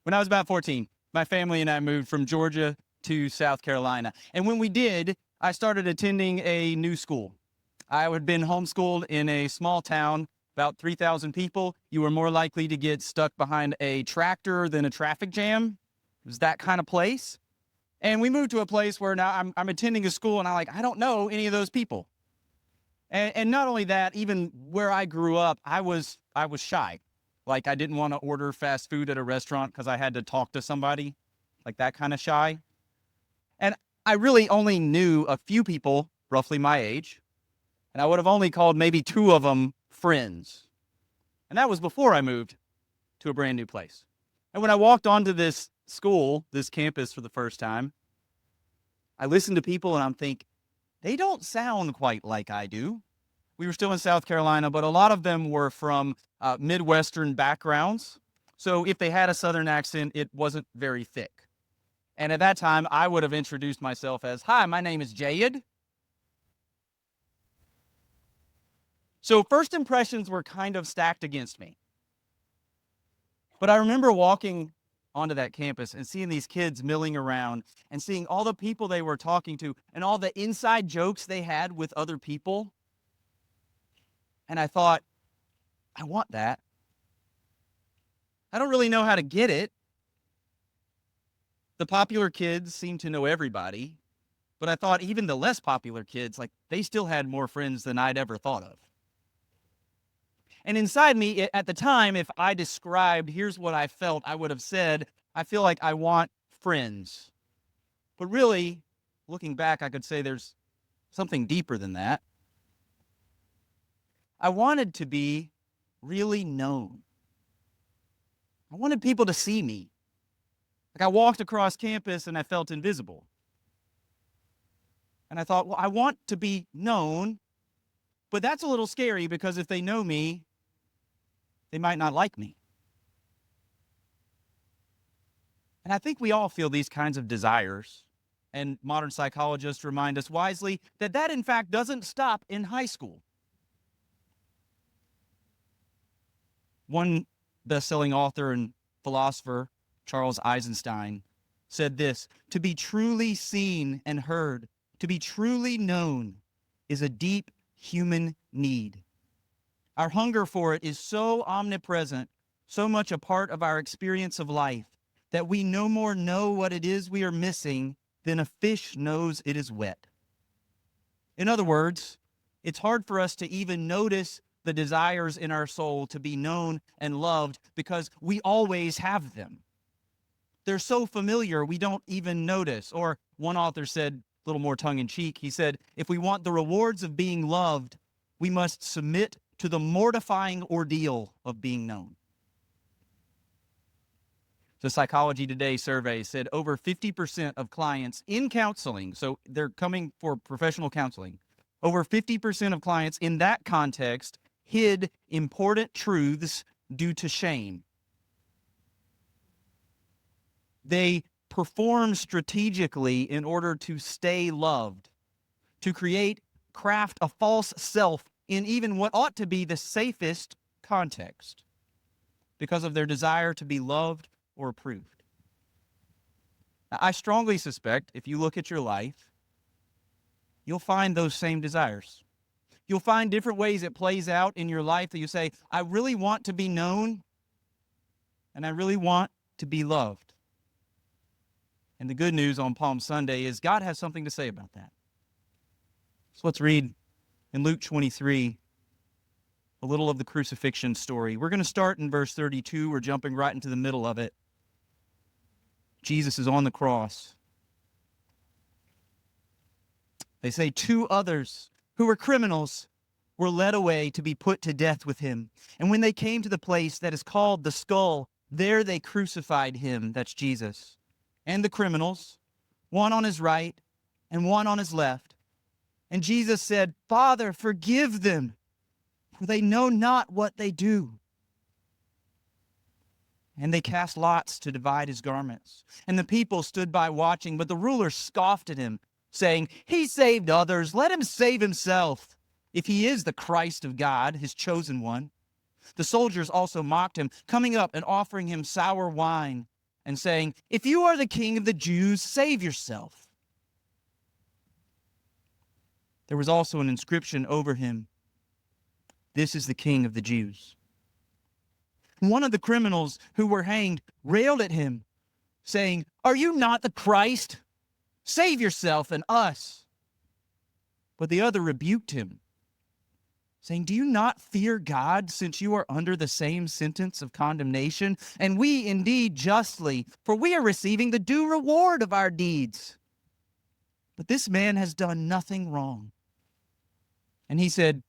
When I was about 14, my family and I moved from Georgia to South Carolina. And when we did, I started attending a new school. I had been homeschooled in a small town, about 3,000 people. You were more likely to get stuck behind a tractor than a traffic jam. It was that kind of place. And we moved to a place where now I'm attending a school and I don't know any of those people. And not only that, even where I grew up, I was shy. Like I didn't want to order fast food at a restaurant because I had to talk to somebody, like that kind of shy. And I really only knew a few people roughly my age, and I would have only called maybe two of them friends. And that was before I moved to a brand new place. And when I walked onto this school, this campus for the first time, I listened to people and I'm thinking, they don't sound quite like I do. We were still in South Carolina, but a lot of them were from Midwestern backgrounds. So if they had a Southern accent, it wasn't very thick. And at that time, I would have introduced myself as, "Hi, my name is Jayed." So first impressions were kind of stacked against me. But I remember walking onto that campus and seeing these kids milling around and seeing all the people they were talking to and all the inside jokes they had with other people. And I thought, I want that. I don't really know how to get it. The popular kids seem to know everybody, but I thought even the less popular kids, like they still had more friends than I'd ever thought of. And inside me at the time, if I described, here's what I felt, I would have said, I feel like I want friends. But really, looking back, I could say there's something deeper than that. I wanted to be really known. I wanted people to see me. Like I walked across campus and I felt invisible. And I thought, well, I want to be known, but that's a little scary because if they know me, they might not like me. And I think we all feel these kinds of desires. And modern psychologists remind us wisely that that, in fact, doesn't stop in high school. One best-selling author and philosopher, Charles Eisenstein, said this: "To be truly seen and heard, to be truly known, is a deep human need. Our hunger for it is so omnipresent, so much a part of our experience of life, that we no more know what it is we are missing than a fish knows it is wet." In other words, it's hard for us to even notice the desires in our soul to be known and loved because we always have them. They're so familiar, we don't even notice. Or one author said, a little more tongue in cheek, he said, if we want the rewards of being loved, we must submit to the mortifying ordeal of being known. The Psychology Today survey said over 50% of clients in counseling, so they're coming for professional counseling, over 50% of clients in that context hid important truths due to shame. They perform strategically in order to stay loved, to craft a false self in even what ought to be the safest context because of their desire to be loved or approved. Now, I strongly suspect if you look at your life, you'll find those same desires. You'll find different ways it plays out in your life that you say, I really want to be known and I really want to be loved. And the good news on Palm Sunday is God has something to say about that. So let's read in Luke 23 a little of the crucifixion story. We're going to start in verse 32. We're jumping right into the middle of it. Jesus is on the cross. They say 2 others who were criminals were led away to be put to death with him. And when they came to the place that is called the Skull, there they crucified him, that's Jesus, and the criminals, one on his right and one on his left. And Jesus said, Father, forgive them, for they know not what they do. And they cast lots to divide his garments. And the people stood by watching, but the ruler scoffed at him, saying, He saved others, let him save himself, if he is the Christ of God, his chosen one. The soldiers also mocked him, coming up and offering him sour wine. and saying, "If you are the king of the Jews, save yourself." There was also an inscription over him, "This is the King of the Jews." One of the criminals who were hanged railed at him, saying, "Are you not the Christ? Save yourself and us." But the other rebuked him, saying, "Do you not fear God, since you are under the same sentence of condemnation? And we indeed justly, for we are receiving the due reward of our deeds. But this man has done nothing wrong." And he said,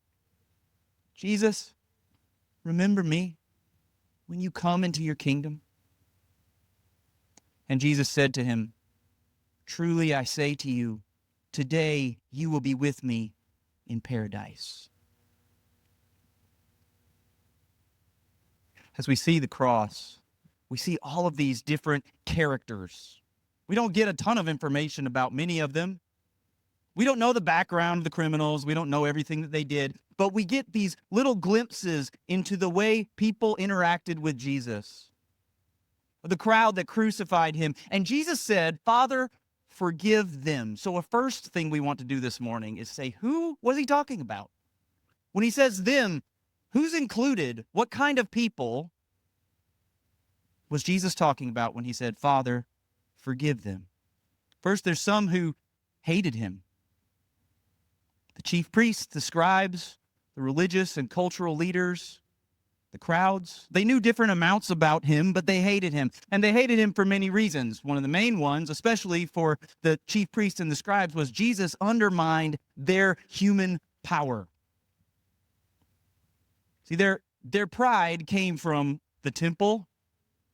"Jesus, remember me when you come into your kingdom." And Jesus said to him, "Truly I say to you, today you will be with me in paradise." As we see the cross, we see all of these different characters. We don't get a ton of information about many of them. We don't know the background of the criminals. We don't know everything that they did, but we get these little glimpses into the way people interacted with Jesus, the crowd that crucified him. And Jesus said, "Father, forgive them." So a first thing we want to do this morning is say, who was he talking about? When he says them, who's included? What kind of people was Jesus talking about when he said, "Father, forgive them"? First, there's some who hated him. The chief priests, the scribes, the religious and cultural leaders, the crowds, they knew different amounts about him, but they hated him. And they hated him for many reasons. One of the main ones, especially for the chief priests and the scribes, was Jesus undermined their human power. See, their pride came from the temple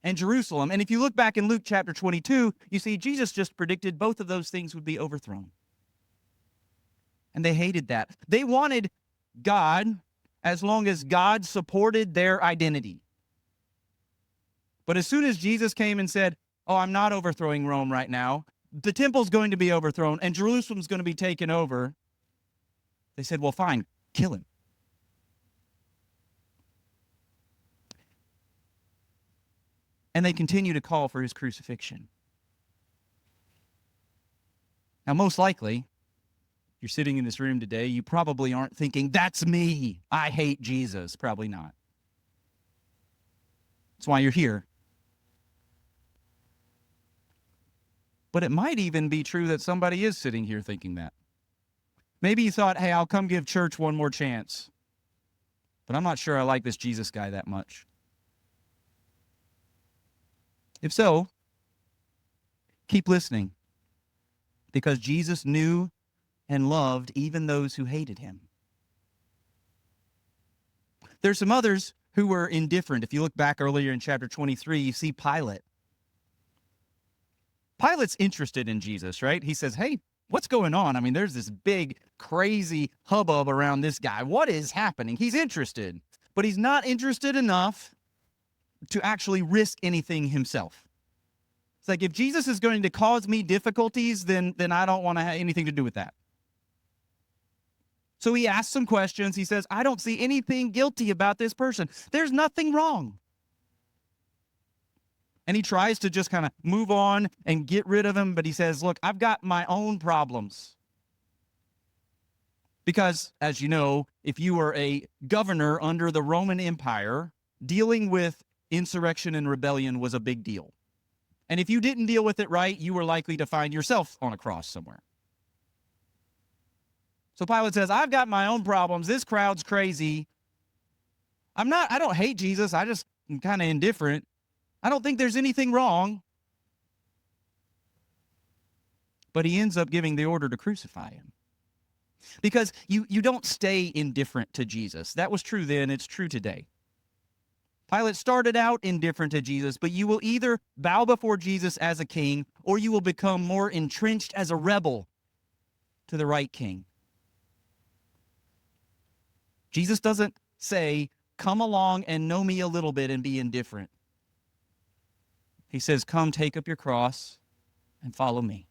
and Jerusalem. And if you look back in Luke chapter 22, you see Jesus just predicted both of those things would be overthrown. And they hated that. They wanted God as long as God supported their identity. But as soon as Jesus came and said, "Oh, I'm not overthrowing Rome right now. The temple's going to be overthrown and Jerusalem's going to be taken over," they said, "Well, fine, kill him." And they continue to call for his crucifixion. Now, most likely, you're sitting in this room today, you probably aren't thinking, "That's me. I hate Jesus." Probably not. That's why you're here. But it might even be true that somebody is sitting here thinking that. Maybe you thought, "Hey, I'll come give church one more chance, but I'm not sure I like this Jesus guy that much." If so, keep listening, because Jesus knew and loved even those who hated him. There's some others who were indifferent. If you look back earlier in chapter 23, you see Pilate. Pilate's interested in Jesus, right? He says, "Hey, what's going on? I mean, there's this big, crazy hubbub around this guy. What is happening?" He's interested, but he's not interested enough to actually risk anything himself. It's like, if Jesus is going to cause me difficulties, then I don't want to have anything to do with that. So he asks some questions. He says, "I don't see anything guilty about this person. There's nothing wrong." And he tries to just kind of move on and get rid of him, but he says, "Look, I've got my own problems." Because, as you know, if you were a governor under the Roman Empire, dealing with insurrection and rebellion was a big deal. And if you didn't deal with it right, you were likely to find yourself on a cross somewhere. So Pilate says, "I've got my own problems. This crowd's crazy. I don't hate Jesus. I just am kind of indifferent. I don't think there's anything wrong." But he ends up giving the order to crucify him. Because you don't stay indifferent to Jesus. That was true then, it's true today. Pilate started out indifferent to Jesus, but you will either bow before Jesus as a king, or you will become more entrenched as a rebel to the right king. Jesus doesn't say, "Come along and know me a little bit and be indifferent." He says, "Come, take up your cross and follow me."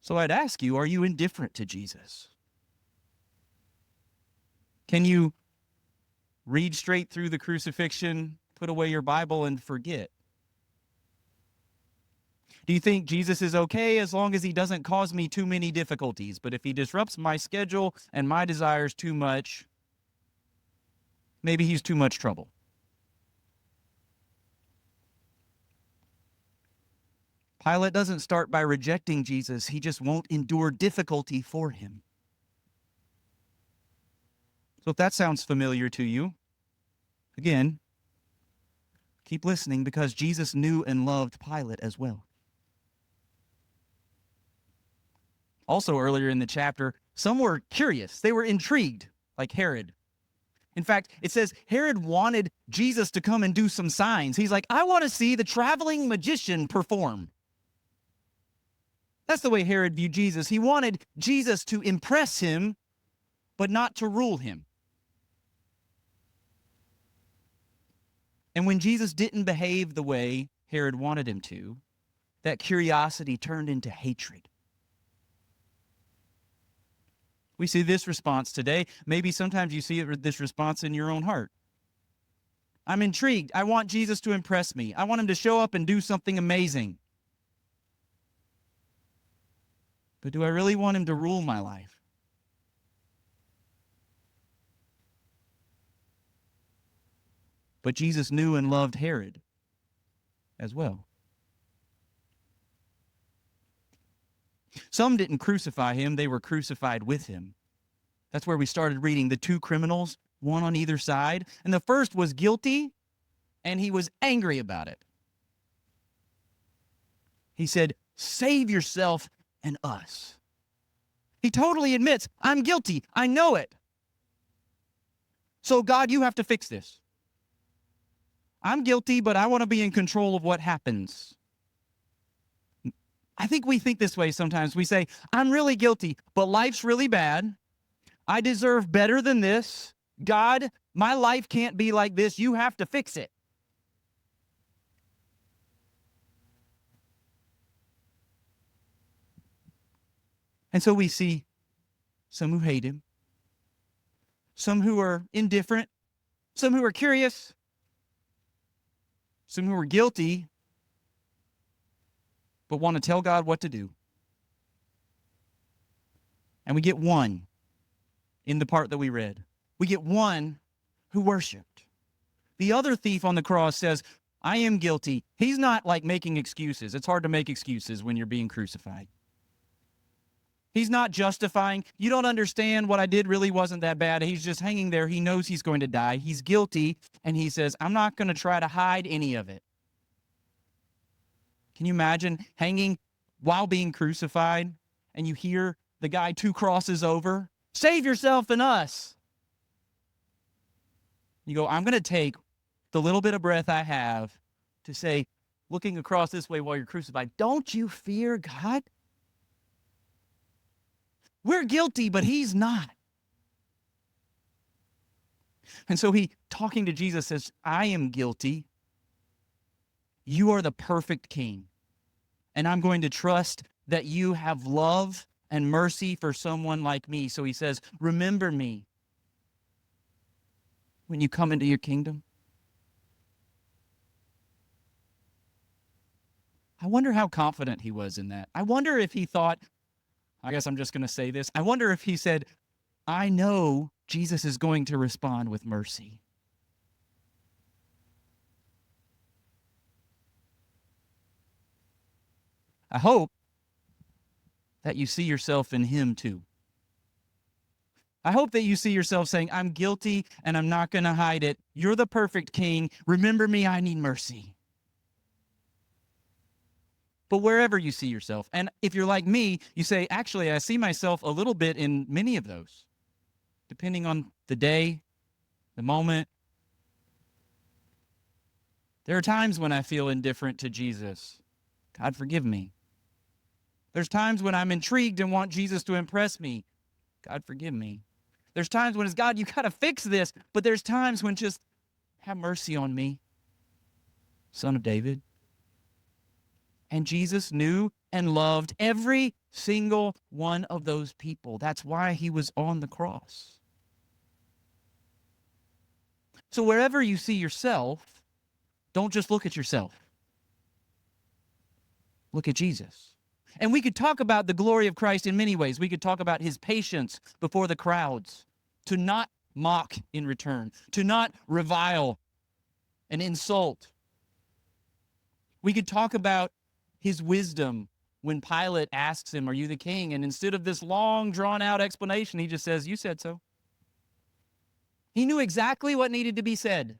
So I'd ask you, are you indifferent to Jesus? Can you read straight through the crucifixion, put away your Bible, and forget? Do you think Jesus is okay as long as he doesn't cause me too many difficulties? But if he disrupts my schedule and my desires too much, maybe he's too much trouble. Pilate doesn't start by rejecting Jesus. He just won't endure difficulty for him. So if that sounds familiar to you, again, keep listening, because Jesus knew and loved Pilate as well. Also, earlier in the chapter, some were curious. They were intrigued, like Herod. In fact, it says Herod wanted Jesus to come and do some signs. He's like, I want to see the traveling magician perform. That's the way Herod viewed Jesus. He wanted Jesus to impress him, but not to rule him. And when Jesus didn't behave the way Herod wanted him to, that curiosity turned into hatred. We see this response today. Maybe sometimes you see this response in your own heart. I'm intrigued. I want Jesus to impress me. I want him to show up and do something amazing. But do I really want him to rule my life? But Jesus knew and loved Herod as well. Some didn't crucify him, they were crucified with him. That's where we started reading the two criminals, one on either side. And the first was guilty, and he was angry about it. He said, save yourself and us. He totally admits, I'm guilty. I know it. So God, you have to fix this. I'm guilty, but I want to be in control of what happens. I think we think this way sometimes. We say, I'm really guilty, but life's really bad. I deserve better than this. God, my life can't be like this. You have to fix it. And so we see some who hate him, some who are indifferent, some who are curious, some who are guilty, but want to tell God what to do. And we get one in the part that we read. We get one who worshiped. The other thief on the cross says, I am guilty. He's not like making excuses. It's hard to make excuses when you're being crucified. He's not justifying. You don't understand, what I did really wasn't that bad. He's just hanging there. He knows he's going to die. He's guilty. And he says, I'm not going to try to hide any of it. Can you imagine hanging while being crucified and you hear the guy 2 crosses over? Save yourself and us. You go, I'm going to take the little bit of breath I have to say, looking across this way while you're crucified, don't you fear God? We're guilty, but he's not. And so he, talking to Jesus, says, I am guilty. You are the perfect king. And I'm going to trust that you have love and mercy for someone like me. So he says, remember me when you come into your kingdom. I wonder how confident he was in that. I wonder if he thought, I guess I'm just going to say this. I wonder if he said, I know Jesus is going to respond with mercy. I hope that you see yourself in him too. I hope that you see yourself saying, I'm guilty and I'm not going to hide it. You're the perfect king. Remember me, I need mercy. But wherever you see yourself, and if you're like me, you say, actually, I see myself a little bit in many of those, depending on the day, the moment. There are times when I feel indifferent to Jesus. God, forgive me. There's times when I'm intrigued and want Jesus to impress me. God, forgive me. There's times when it's, God, you got to fix this. But there's times when just have mercy on me, Son of David. And Jesus knew and loved every single one of those people. That's why he was on the cross. So wherever you see yourself, don't just look at yourself. Look at Jesus. And we could talk about the glory of Christ in many ways. We could talk about his patience before the crowds, to not mock in return, to not revile and insult. We could talk about his wisdom when Pilate asks him, "Are you the king?" And instead of this long, drawn-out explanation, he just says, "You said so." He knew exactly what needed to be said.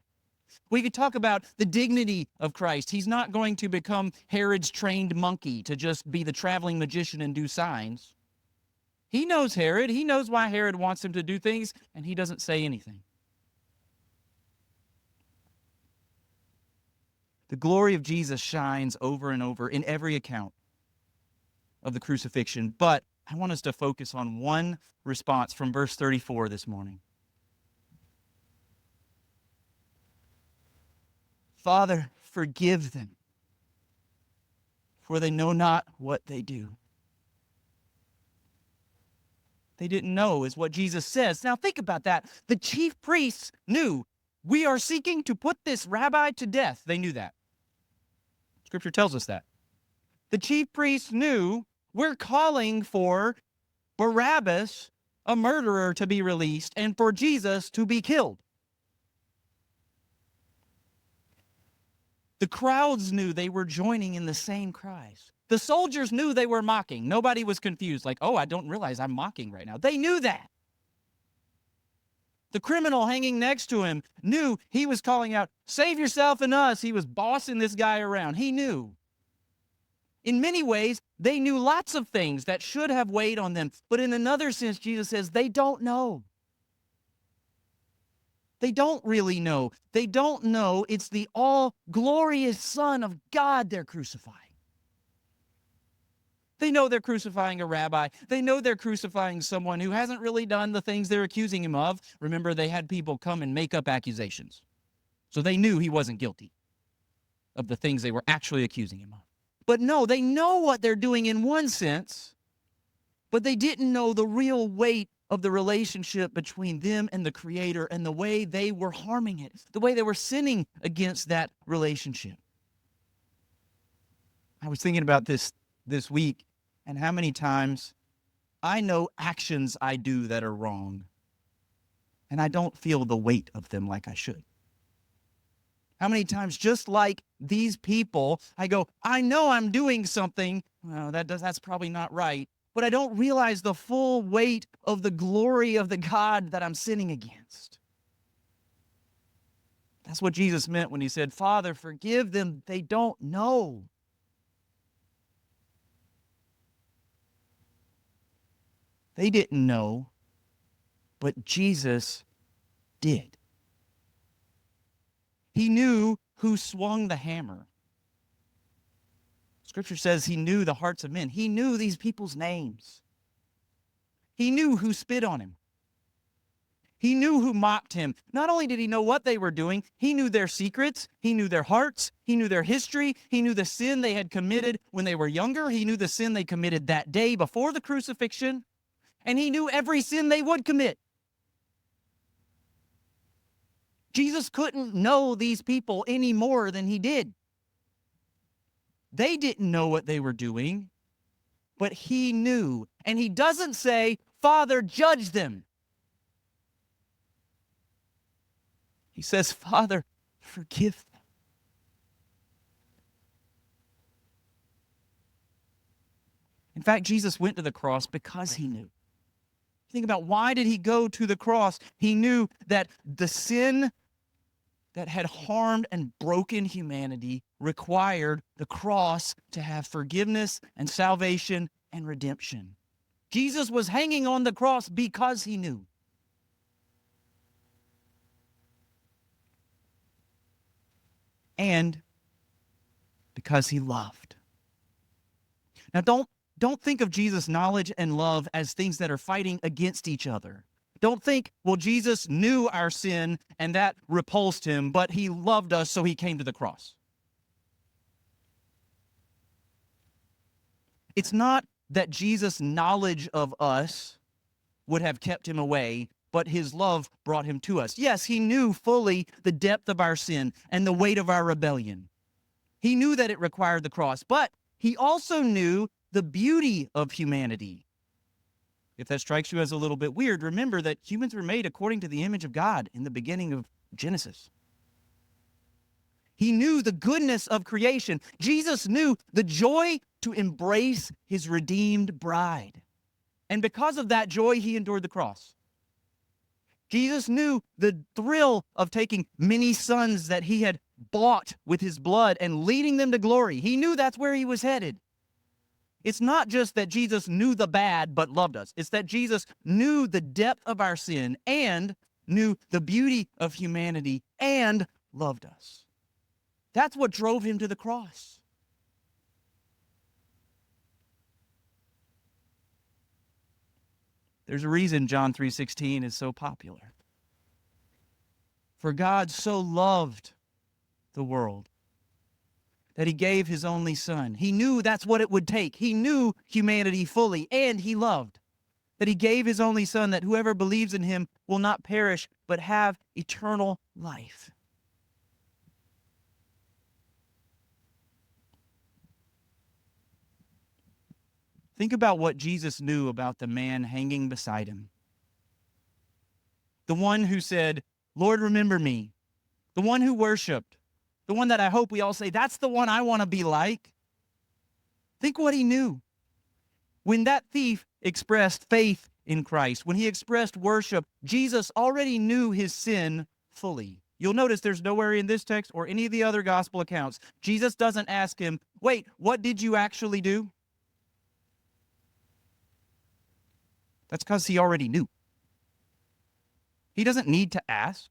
We could talk about the dignity of Christ. He's not going to become Herod's trained monkey to just be the traveling magician and do signs. He knows Herod. He knows why Herod wants him to do things, and he doesn't say anything. The glory of Jesus shines over and over in every account of the crucifixion, but I want us to focus on one response from verse 34 this morning. Father, forgive them, for they know not what they do. They didn't know, is what Jesus says. Now think about that. The chief priests knew, we are seeking to put this rabbi to death. They knew that. Scripture tells us that. The chief priests knew, we're calling for Barabbas, a murderer, to be released, and for Jesus to be killed. The crowds knew they were joining in the same cries. The soldiers knew they were mocking. Nobody was confused, like, oh, I don't realize I'm mocking right now. They knew that. The criminal hanging next to him knew he was calling out, save yourself and us. He was bossing this guy around. He knew. In many ways, they knew lots of things that should have weighed on them. But in another sense, Jesus says, they don't know. They don't really know. They don't know it's the all-glorious Son of God they're crucifying. They know they're crucifying a rabbi. They know they're crucifying someone who hasn't really done the things they're accusing him of. Remember, they had people come and make up accusations. So they knew he wasn't guilty of the things they were actually accusing him of. But no, they know what they're doing in one sense, but they didn't know the real weight of the relationship between them and the Creator and the way they were harming it, the way they were sinning against that relationship. I was thinking about this week and how many times I know actions I do that are wrong, and I don't feel the weight of them like I should. How many times, just like these people, I go, I know I'm doing something, well, that's probably not right, but I don't realize the full weight of the glory of the God that I'm sinning against. That's what Jesus meant when he said, Father, forgive them, they don't know. They didn't know, but Jesus did. He knew who swung the hammer. Scripture says he knew the hearts of men. He knew these people's names. He knew who spit on him. He knew who mocked him. Not only did he know what they were doing, he knew their secrets. He knew their hearts. He knew their history. He knew the sin they had committed when they were younger. He knew the sin they committed that day before the crucifixion. And he knew every sin they would commit. Jesus couldn't know these people any more than he did. They didn't know what they were doing, but he knew. And he doesn't say, Father, judge them. He says, Father, forgive them. In fact, Jesus went to the cross because he knew. Think about, why did he go to the cross? He knew that the sin that had harmed and broken humanity required the cross to have forgiveness and salvation and redemption. Jesus was hanging on the cross because he knew. And because he loved. Now, don't think of Jesus' knowledge and love as things that are fighting against each other. Don't think, well, Jesus knew our sin and that repulsed him, but he loved us, so he came to the cross. It's not that Jesus' knowledge of us would have kept him away. but his love brought him to us. Yes, he knew fully the depth of our sin and the weight of our rebellion. He knew that it required the cross, but he also knew the beauty of humanity. If that strikes you as a little bit weird, remember that humans were made according to the image of God in the beginning of Genesis. He knew the goodness of creation. Jesus knew the joy to embrace his redeemed bride. And because of that joy, he endured the cross. Jesus knew the thrill of taking many sons that he had bought with his blood and leading them to glory. He knew that's where he was headed. It's not just that Jesus knew the bad but loved us. It's that Jesus knew the depth of our sin and knew the beauty of humanity and loved us. That's what drove him to the cross. There's a reason John 3:16 is so popular. For God so loved the world that he gave his only son. He knew that's what it would take. He knew humanity fully, and he loved that he gave his only son, that whoever believes in him will not perish but have eternal life. Think about what Jesus knew about the man hanging beside him. The one who said, "Lord, remember me." The one who worshiped. The one that I hope we all say, that's the one I want to be like. Think what he knew. When that thief expressed faith in Christ, when he expressed worship, Jesus already knew his sin fully. You'll notice there's nowhere in this text or any of the other gospel accounts, Jesus doesn't ask him, wait, what did you actually do? That's because he already knew. He doesn't need to ask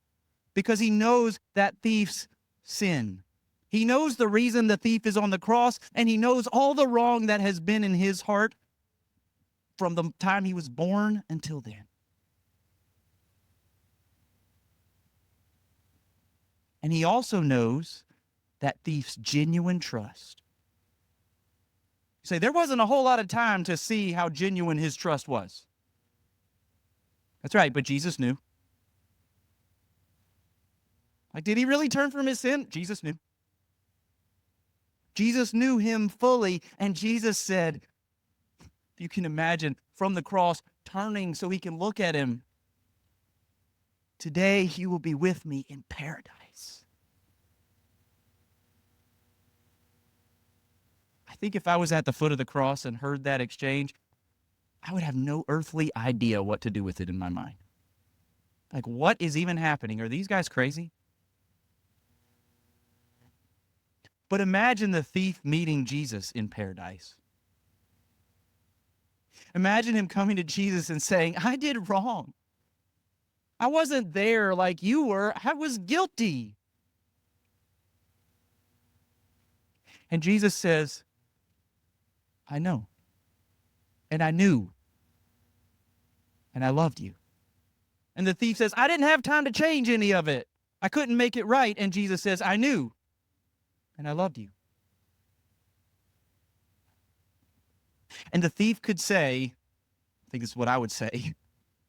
because he knows that thief's sin. He knows the reason the thief is on the cross, and he knows all the wrong that has been in his heart from the time he was born until then. And he also knows that thief's genuine trust. You say, there wasn't a whole lot of time to see how genuine his trust was. That's right, but Jesus knew. Like, did he really turn from his sin? Jesus knew. Jesus knew him fully, and Jesus said, if you can imagine, from the cross, turning so he can look at him, today you will be with me in paradise. I think if I was at the foot of the cross and heard that exchange, I would have no earthly idea what to do with it in my mind. Like, what is even happening? Are these guys crazy? But imagine the thief meeting Jesus in paradise. Imagine him coming to Jesus and saying, I did wrong. I wasn't there like you were. I was guilty. And Jesus says, I know. And I knew. And I loved you. And the thief says, I didn't have time to change any of it. I couldn't make it right. And Jesus says, I knew. And I loved you. And the thief could say, I think this is what I would say,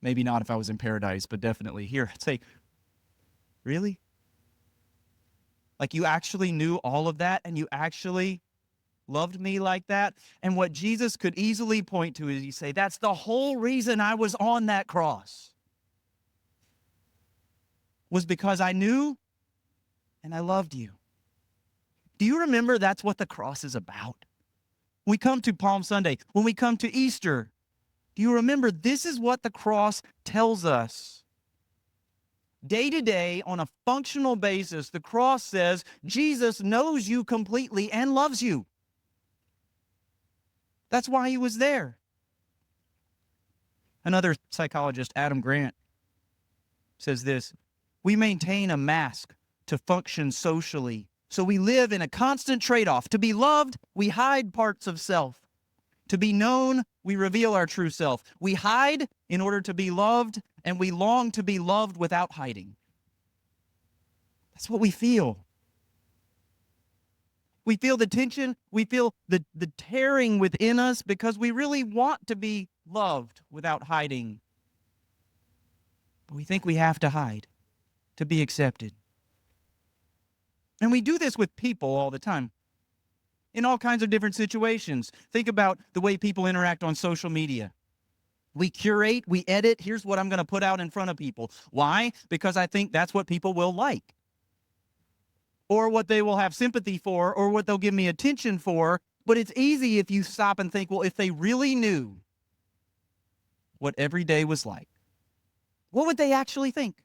maybe not if I was in paradise, but definitely here, I'd say, really? Like, you actually knew all of that, and you actually loved me like that? And what Jesus could easily point to is, you say, that's the whole reason I was on that cross, was because I knew and I loved you. Do you remember that's what the cross is about? When we come to Palm Sunday, when we come to Easter, do you remember this is what the cross tells us? Day to day, on a functional basis, the cross says Jesus knows you completely and loves you. That's why he was there. Another psychologist, Adam Grant, says this: we maintain a mask to function socially. So we live in a constant trade-off. To be loved, we hide parts of self. To be known, we reveal our true self. We hide in order to be loved, and we long to be loved without hiding. That's what we feel. We feel the tension. We feel the tearing within us because we really want to be loved without hiding. But we think we have to hide to be accepted. And we do this with people all the time, in all kinds of different situations. Think about the way people interact on social media. We curate, we edit. Here's what I'm going to put out in front of people. Why? Because I think that's what people will like, or what they will have sympathy for, or what they'll give me attention for. But it's easy if you stop and think, well, if they really knew what every day was like, what would they actually think?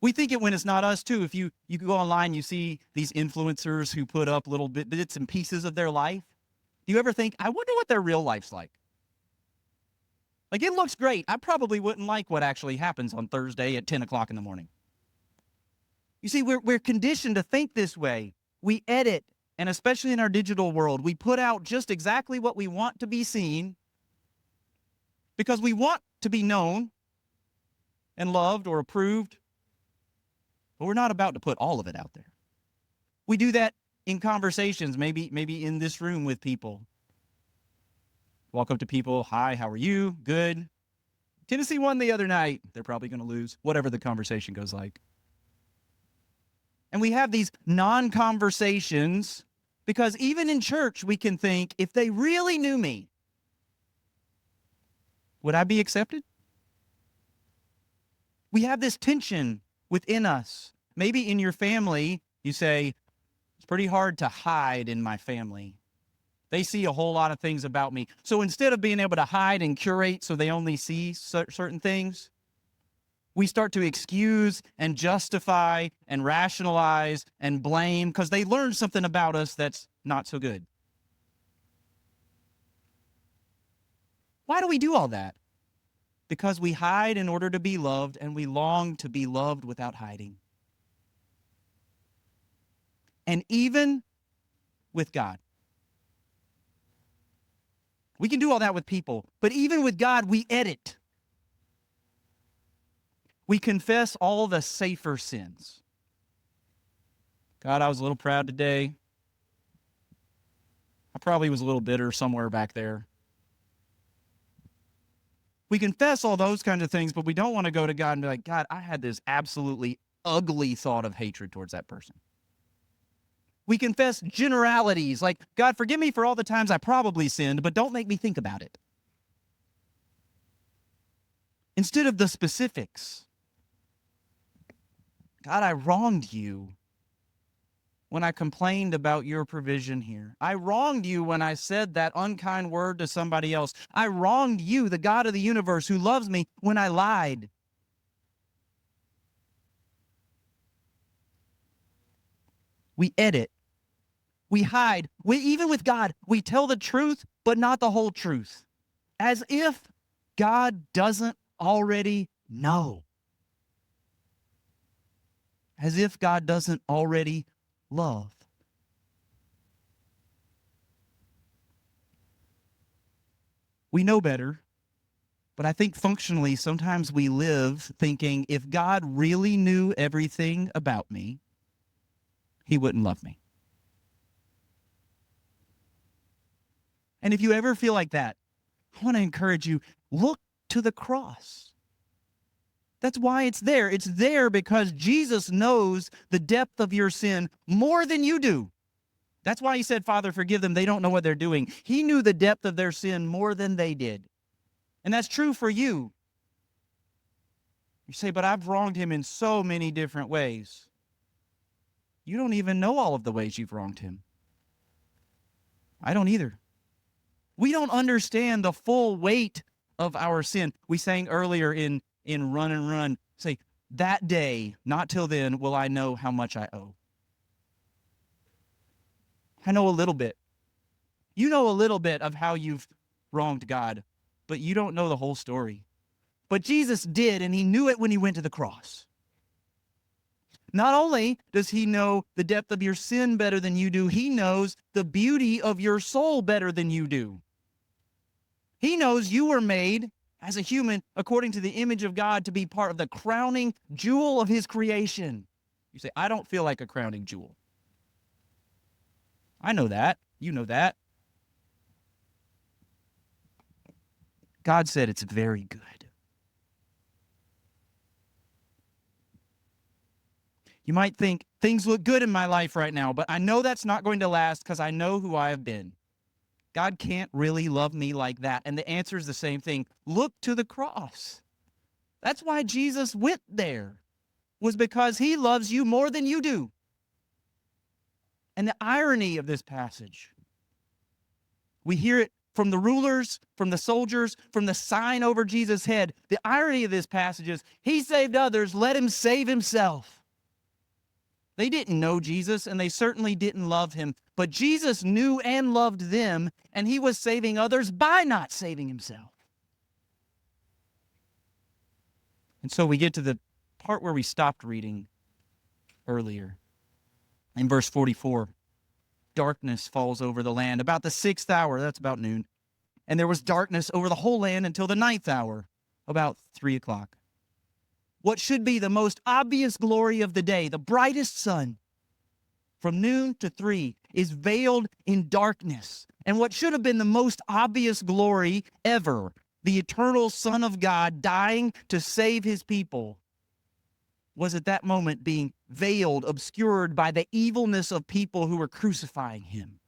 We think it when it's not us too. If you go online, you see these influencers who put up little bits and pieces of their life. Do you ever think, I wonder what their real life's like? Like, it looks great. I probably wouldn't like what actually happens on Thursday at 10 o'clock in the morning. You see, we're conditioned to think this way. We edit, and especially in our digital world, we put out just exactly what we want to be seen because we want to be known and loved or approved. But we're not about to put all of it out there. We do that in conversations, maybe in this room with people. Walk up to people, hi, how are you? Good. Tennessee won the other night. They're probably going to lose, whatever the conversation goes like. And we have these non-conversations because even in church, we can think, if they really knew me, would I be accepted? We have this tension within us. Maybe in your family, you say, it's pretty hard to hide in my family. They see a whole lot of things about me. So instead of being able to hide and curate so they only see certain things, we start to excuse and justify and rationalize and blame because they learned something about us that's not so good. Why do we do all that? Because we hide in order to be loved, and we long to be loved without hiding. And even with God. We can do all that with people, but even with God, we edit. We confess all the safer sins. God, I was a little proud today. I probably was a little bitter somewhere back there. We confess all those kinds of things, but we don't want to go to God and be like, God, I had this absolutely ugly thought of hatred towards that person. We confess generalities like, God, forgive me for all the times I probably sinned, but don't make me think about it. Instead of the specifics. God, I wronged you when I complained about your provision here. I wronged you when I said that unkind word to somebody else. I wronged you, the God of the universe who loves me, when I lied. We edit. We hide. Even with God, we tell the truth, but not the whole truth. As if God doesn't already know. As if God doesn't already love. We know better, but I think functionally sometimes we live thinking if God really knew everything about me, he wouldn't love me. And if you ever feel like that, I want to encourage you, look to the cross. That's why it's there. It's there because Jesus knows the depth of your sin more than you do. That's why he said, Father, forgive them. They don't know what they're doing. He knew the depth of their sin more than they did. And that's true for you. You say, but I've wronged him in so many different ways. You don't even know all of the ways you've wronged him. I don't either. We don't understand the full weight of our sin. We sang earlier in Run and Run, say, that day, not till then, will I know how much I owe. I know a little bit. You know a little bit of how you've wronged God, but you don't know the whole story. But Jesus did, and he knew it when he went to the cross. Not only does he know the depth of your sin better than you do, he knows the beauty of your soul better than you do. He knows you were made as a human according to the image of God to be part of the crowning jewel of his creation. You say, I don't feel like a crowning jewel. I know that. You know that. God said it's very good. You might think, things look good in my life right now, but I know that's not going to last because I know who I have been. God can't really love me like that. And the answer is the same thing. Look to the cross. That's why Jesus went there, was because he loves you more than you do. And the irony of this passage, we hear it from the rulers, from the soldiers, from the sign over Jesus' head. The irony of this passage is, he saved others, let him save himself. They didn't know Jesus, and they certainly didn't love him. But Jesus knew and loved them, and he was saving others by not saving himself. And so we get to the part where we stopped reading earlier. In verse 44, darkness falls over the land. About the 6th hour, that's about noon. And there was darkness over the whole land until the 9th hour, about 3 o'clock. What should be the most obvious glory of the day, the brightest sun, from noon to 3, is veiled in darkness. And what should have been the most obvious glory ever, the eternal Son of God dying to save his people, was at that moment being veiled, obscured by the evilness of people who were crucifying him.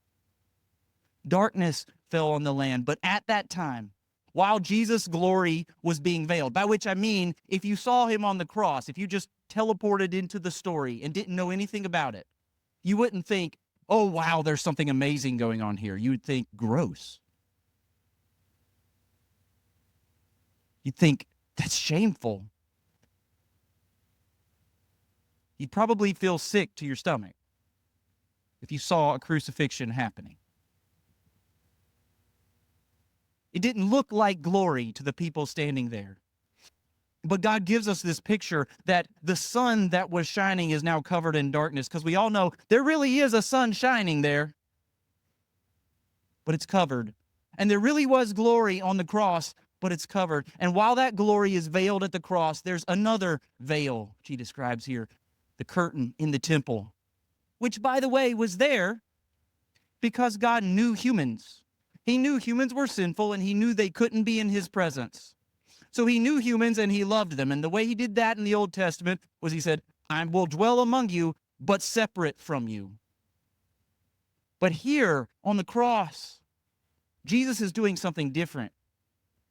Darkness fell on the land, but at that time, while Jesus' glory was being veiled, by which I mean, if you saw him on the cross, if you just teleported into the story and didn't know anything about it, you wouldn't think, oh, wow, there's something amazing going on here. You would think, gross. You'd think, that's shameful. You'd probably feel sick to your stomach if you saw a crucifixion happening. It didn't look like glory to the people standing there. But God gives us this picture that the sun that was shining is now covered in darkness, because we all know there really is a sun shining there, but it's covered. And there really was glory on the cross, but it's covered. And while that glory is veiled at the cross, there's another veil, she describes here, the curtain in the temple, which, by the way, was there because God knew humans. He knew humans were sinful, and he knew they couldn't be in his presence. So he knew humans, and he loved them. And the way he did that in the Old Testament was he said, I will dwell among you, but separate from you. But here on the cross, Jesus is doing something different.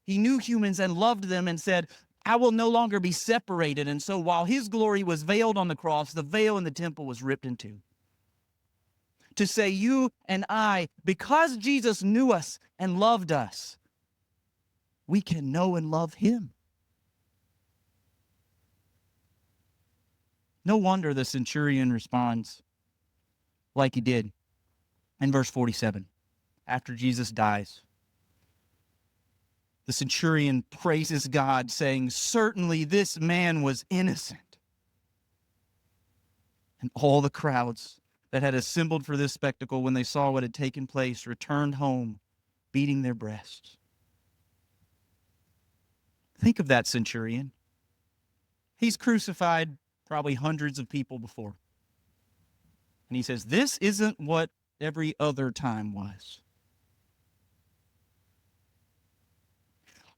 He knew humans and loved them and said, I will no longer be separated. And so while his glory was veiled on the cross, the veil in the temple was ripped in two. To say you and I, because Jesus knew us and loved us, we can know and love him. No wonder the centurion responds like he did in verse 47. After Jesus dies, the centurion praises God, saying, certainly this man was innocent. And all the crowds that had assembled for this spectacle, when they saw what had taken place, returned home, beating their breasts. Think of that centurion. He's crucified probably hundreds of people before. And he says, this isn't what every other time was.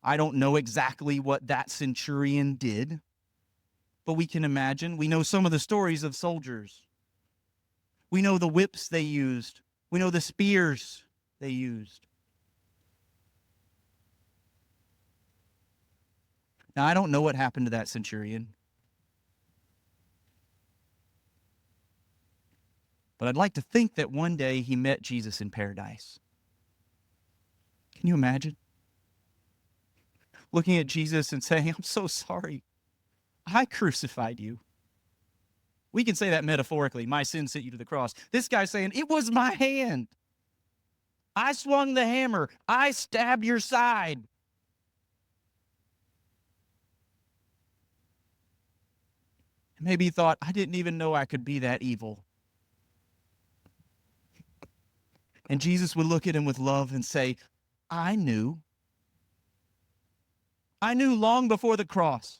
I don't know exactly what that centurion did, but we can imagine. We know some of the stories of soldiers. We know the whips they used. We know the spears they used. Now, I don't know what happened to that centurion, but I'd like to think that one day he met Jesus in paradise. Can you imagine? Looking at Jesus and saying, I'm so sorry. I crucified you. We can say that metaphorically. My sin sent you to the cross. This guy's saying, it was my hand. I swung the hammer. I stabbed your side. Maybe he thought, I didn't even know I could be that evil. And Jesus would look at him with love and say, I knew. I knew long before the cross.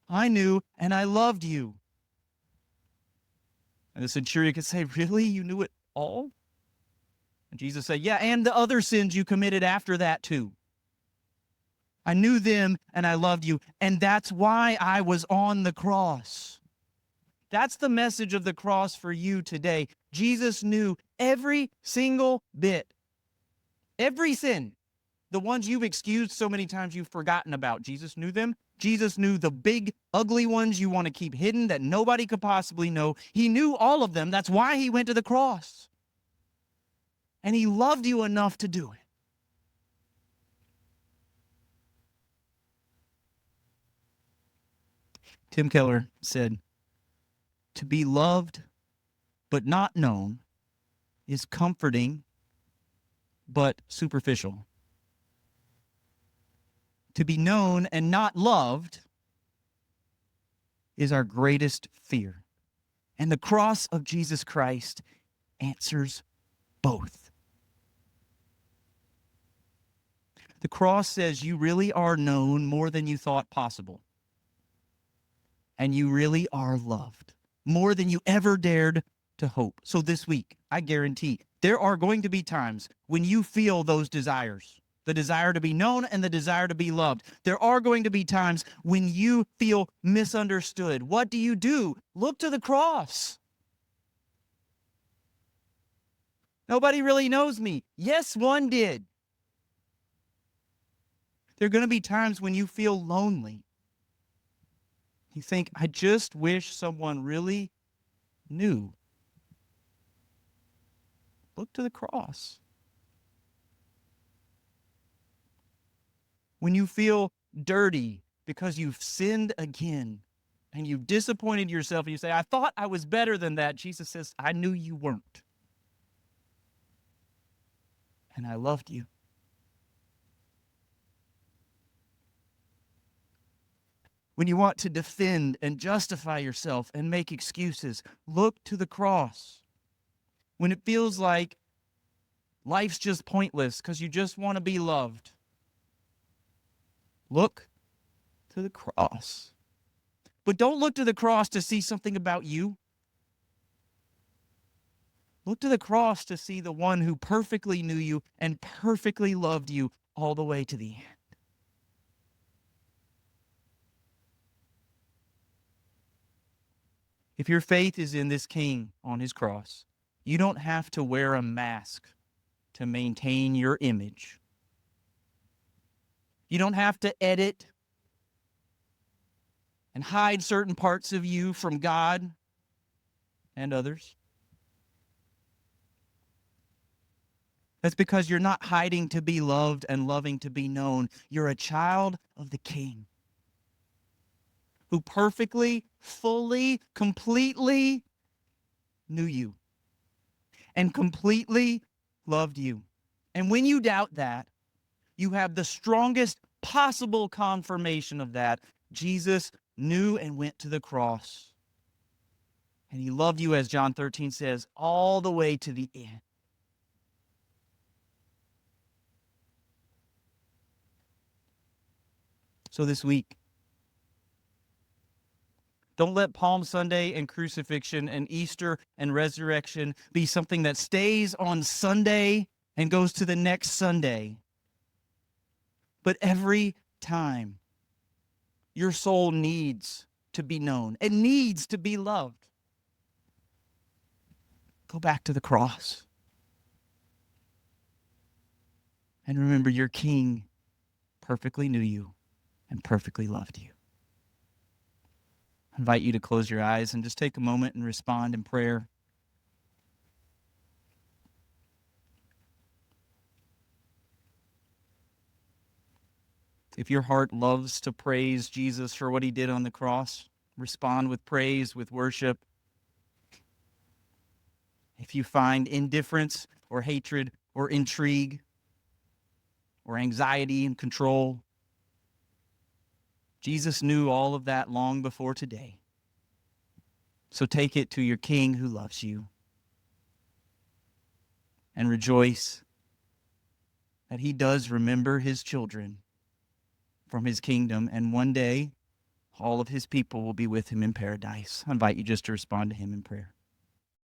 I knew, and I loved you. And the centurion could say, really? You knew it all? And Jesus said, yeah, and the other sins you committed after that too. I knew them and I loved you. And that's why I was on the cross. That's the message of the cross for you today. Jesus knew every single bit, every sin. The ones you've excused so many times you've forgotten about, Jesus knew them. Jesus knew the big, ugly ones you want to keep hidden that nobody could possibly know. He knew all of them. That's why he went to the cross. And he loved you enough to do it. Tim Keller said, "To be loved but not known is comforting but superficial. To be known and not loved is our greatest fear." And the cross of Jesus Christ answers both. The cross says you really are known more than you thought possible. And you really are loved more than you ever dared to hope. So this week, I guarantee there are going to be times when you feel those desires, the desire to be known and the desire to be loved. There are going to be times when you feel misunderstood. What do? Look to the cross. Nobody really knows me. Yes, one did. There are going to be times when you feel lonely. You think, I just wish someone really knew. Look to the cross. When you feel dirty because you've sinned again and you've disappointed yourself and you say, I thought I was better than that, Jesus says, I knew you weren't. And I loved you. When you want to defend and justify yourself and make excuses, look to the cross. When it feels like life's just pointless because you just want to be loved, look to the cross. But don't look to the cross to see something about you. Look to the cross to see the one who perfectly knew you and perfectly loved you all the way to the end. If your faith is in this King on his cross, you don't have to wear a mask to maintain your image. You don't have to edit and hide certain parts of you from God and others. That's because you're not hiding to be loved and loving to be known. You're a child of the King who perfectly, fully, completely knew you and completely loved you. And when you doubt that, you have the strongest possible confirmation of that. Jesus knew and went to the cross. And he loved you, as John 13 says, all the way to the end. So this week, don't let Palm Sunday and crucifixion and Easter and resurrection be something that stays on Sunday and goes to the next Sunday. But every time, your soul needs to be known. It needs to be loved. Go back to the cross. And remember, your King perfectly knew you and perfectly loved you. I invite you to close your eyes and just take a moment and respond in prayer. If your heart loves to praise Jesus for what he did on the cross, respond with praise, with worship. If you find indifference or hatred or intrigue or anxiety and control, Jesus knew all of that long before today. So take it to your King who loves you and rejoice that he does remember his children from his kingdom, and one day all of his people will be with him in paradise. I invite you just to respond to him in prayer.